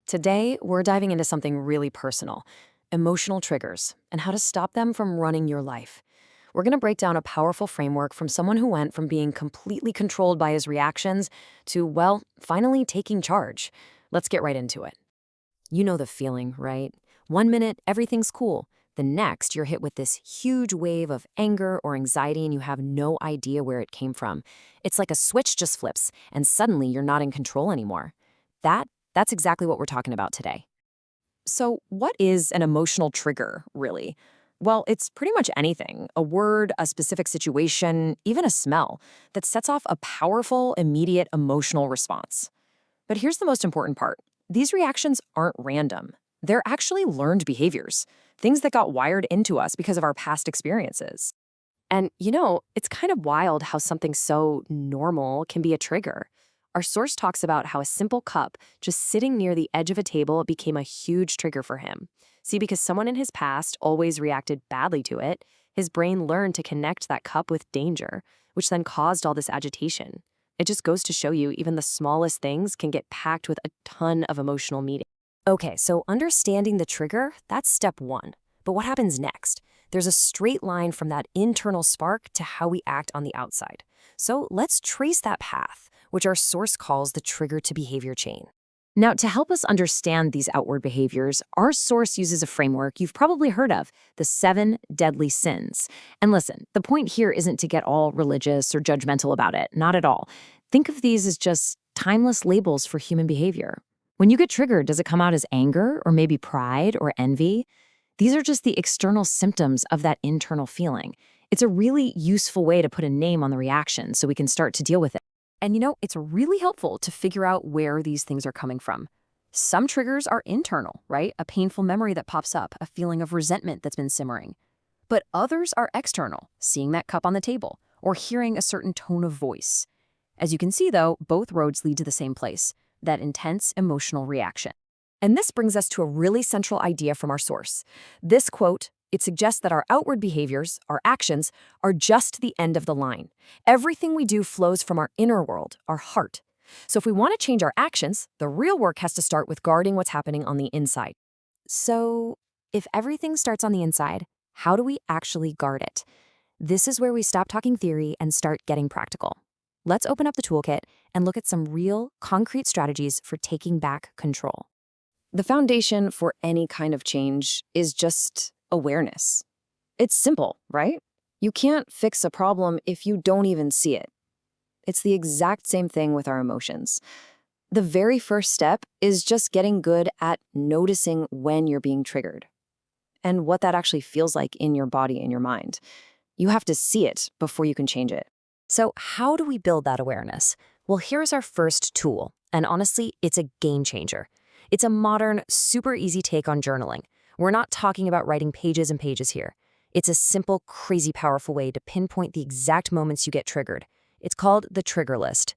Today, we're diving into something really personal, emotional triggers, and how to stop them from running your life. We're going to break down a powerful framework from someone who went from being completely controlled by his reactions to, well, finally taking charge. Let's get right into it. You know the feeling, right? One minute, everything's cool. The next, you're hit with this huge wave of anger or anxiety and you have no idea where it came from. It's like a switch just flips, and suddenly you're not in control anymore. That's exactly what we're talking about today. So, what is an emotional trigger, really? Well, it's pretty much anything, a word, a specific situation, even a smell, that sets off a powerful, immediate emotional response. But here's the most important part. These reactions aren't random. They're actually learned behaviors, things that got wired into us because of our past experiences. And, it's kind of wild how something so normal can be a trigger. Our source talks about how a simple cup just sitting near the edge of a table became a huge trigger for him. See, because someone in his past always reacted badly to it, his brain learned to connect that cup with danger, which then caused all this agitation. It just goes to show you even the smallest things can get packed with a ton of emotional meaning. Okay, so understanding the trigger, that's step one. But what happens next? There's a straight line from that internal spark to how we act on the outside. So let's trace that path, which our source calls the trigger to behavior chain. Now, to help us understand these outward behaviors, our source uses a framework you've probably heard of, the 7 deadly sins. And listen, the point here isn't to get all religious or judgmental about it, not at all. Think of these as just timeless labels for human behavior. When you get triggered, does it come out as anger or maybe pride or envy? These are just the external symptoms of that internal feeling. It's a really useful way to put a name on the reaction so we can start to deal with it. And it's really helpful to figure out where these things are coming from. Some triggers are internal, right? A painful memory that pops up, a feeling of resentment that's been simmering. But others are external, seeing that cup on the table, or hearing a certain tone of voice. As you can see, though, both roads lead to the same place, that intense emotional reaction. And this brings us to a really central idea from our source. This quote, it suggests that our outward behaviors, our actions, are just the end of the line. Everything we do flows from our inner world, our heart. So if we want to change our actions, the real work has to start with guarding what's happening on the inside. So if everything starts on the inside, how do we actually guard it? This is where we stop talking theory and start getting practical. Let's open up the toolkit and look at some real, concrete strategies for taking back control. The foundation for any kind of change is just awareness. It's simple, right? You can't fix a problem if you don't even see it. It's the exact same thing with our emotions. The very first step is just getting good at noticing when you're being triggered and what that actually feels like in your body and your mind. You have to see it before you can change it. So how do we build that awareness? Well, here's our first tool, and honestly, it's a game changer. It's a modern, super easy take on journaling. We're not talking about writing pages and pages here. It's a simple, crazy powerful way to pinpoint the exact moments you get triggered. It's called the trigger list.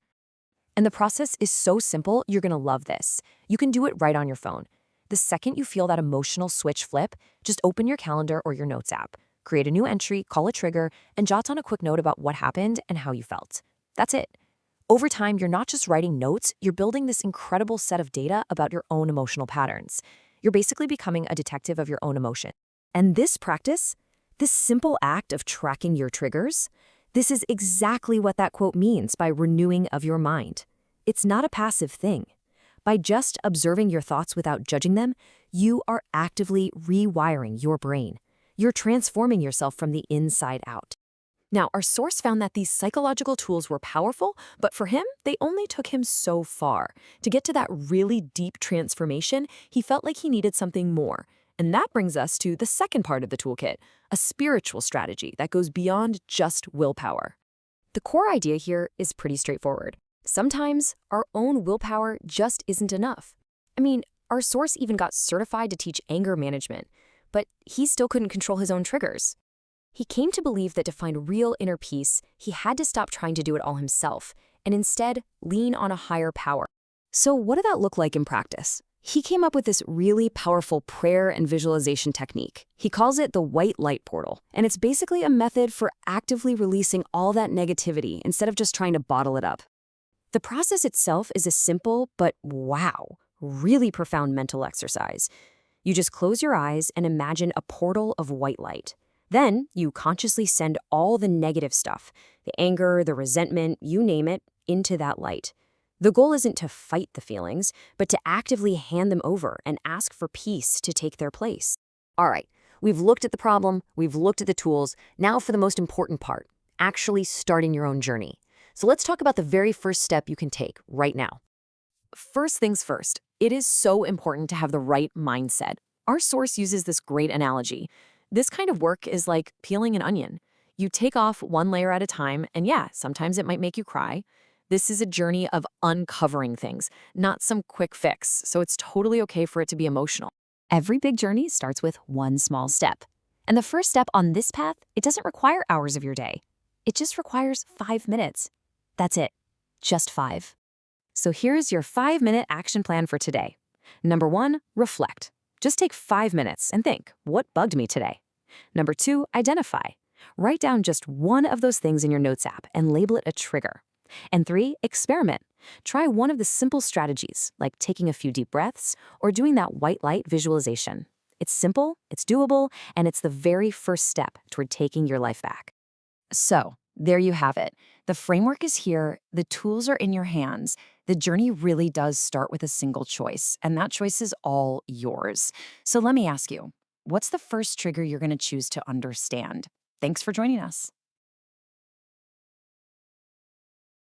And the process is so simple, you're going to love this. You can do it right on your phone. The second you feel that emotional switch flip, just open your calendar or your notes app. Create a new entry, call a trigger, and jot on a quick note about what happened and how you felt. That's it. Over time, you're not just writing notes, you're building this incredible set of data about your own emotional patterns. You're basically becoming a detective of your own emotion. And this practice, this simple act of tracking your triggers, this is exactly what that quote means by renewing of your mind. It's not a passive thing. By just observing your thoughts without judging them, you are actively rewiring your brain. You're transforming yourself from the inside out. Now, our source found that these psychological tools were powerful, but for him, they only took him so far. To get to that really deep transformation, he felt like he needed something more. And that brings us to the second part of the toolkit, a spiritual strategy that goes beyond just willpower. The core idea here is pretty straightforward. Sometimes our own willpower just isn't enough. I mean, our source even got certified to teach anger management, but he still couldn't control his own triggers. He came to believe that to find real inner peace, he had to stop trying to do it all himself and instead lean on a higher power. So what did that look like in practice? He came up with this really powerful prayer and visualization technique. He calls it the white light portal, and it's basically a method for actively releasing all that negativity instead of just trying to bottle it up. The process itself is a simple but, wow, Really profound mental exercise. You just close your eyes and imagine a portal of white light. Then you consciously send all the negative stuff, the anger, the resentment, you name it, into that light. The goal isn't to fight the feelings, but to actively hand them over and ask for peace to take their place. All right, we've looked at the problem, we've looked at the tools. Now for the most important part, actually starting your own journey. So let's talk about the very first step you can take right now. First things first, it is so important to have the right mindset. Our source uses this great analogy. This kind of work is like peeling an onion. You take off one layer at a time, and yeah, sometimes it might make you cry. This is a journey of uncovering things, not some quick fix, so it's totally okay for it to be emotional. Every big journey starts with one small step. And the first step on this path, it doesn't require hours of your day. It just requires 5 minutes. That's it. Just 5. So here's your 5-minute action plan for today. Number 1, reflect. Just take 5 minutes and think, what bugged me today? Number 2, identify. Write down just one of those things in your notes app and label it a trigger. And 3, experiment. Try one of the simple strategies, like taking a few deep breaths or doing that white light visualization. It's simple, it's doable, and it's the very first step toward taking your life back. So, there you have it. The framework is here, the tools are in your hands. The journey really does start with a single choice, and that choice is all yours. So let me ask you, what's the first trigger you're going to choose to understand? Thanks for joining us.